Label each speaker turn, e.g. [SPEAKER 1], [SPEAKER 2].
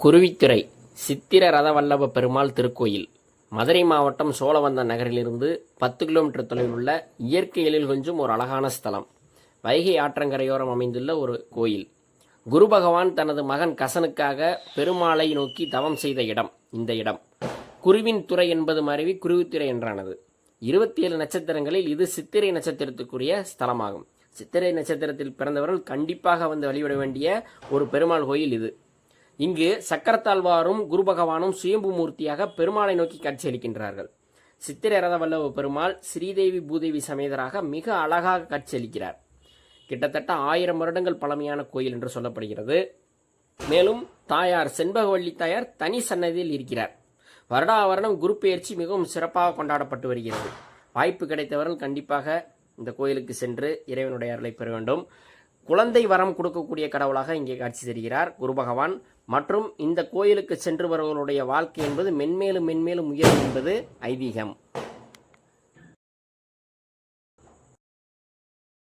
[SPEAKER 1] குருவித்துறை சித்திர ரதவல்லப பெருமாள் திருக்கோயில் மதுரை மாவட்டம் சோழவந்தான் நகரிலிருந்து 10 கிலோமீட்டர் தொலைவில் உள்ள இயற்கை எழில் கொஞ்சம் ஒரு அழகான ஸ்தலம். வைகை ஆற்றங்கரையோரம் அமைந்துள்ள ஒரு கோயில். குரு பகவான் தனது மகன் கசனுக்காக பெருமாளை நோக்கி தவம் செய்த இடம் இந்த இடம். குருவின் துறை என்பது மருவி குருவித்துறை என்றானது. 27 நட்சத்திரங்களில் இது சித்திரை நட்சத்திரத்துக்குரிய ஸ்தலமாகும். சித்திரை நட்சத்திரத்தில் பிறந்தவர்கள் கண்டிப்பாக வந்து வழிபட வேண்டிய ஒரு பெருமாள் கோயில் இது. இங்கு சக்கரத்தாழ்வாரும் குரு பகவானும் சுயம்பு மூர்த்தியாக பெருமாளை நோக்கி காட்சியளிக்கின்றார்கள். சித்திரை ரதவல்லப பெருமாள் ஸ்ரீதேவி பூதேவி சமேதராக மிக அழகாக காட்சியளிக்கிறார். கிட்டத்தட்ட 1000 வருடங்கள் பழமையான கோயில் என்று சொல்லப்படுகிறது. மேலும் தாயார் செண்பகவள்ளி தாயார் தனி சன்னதியில் இருக்கிறார். வருடா வருடம் குரு பெயர்ச்சி மிகவும் சிறப்பாக கொண்டாடப்பட்டு வருகிறது. வாய்ப்பு கிடைத்தவர்கள் கண்டிப்பாக இந்த கோயிலுக்கு சென்று இறைவனுடைய அருளை பெற வேண்டும். குழந்தை வரம் கொடுக்கக்கூடிய கடவுளாக இங்கே காட்சி தருகிறார் குரு பகவான். மற்றும் இந்த கோயிலுக்கு சென்று வருவர்களுடைய வாழ்க்கை என்பது மென்மேலும் மென்மேலும் உயரும் என்பது ஐதீகம்.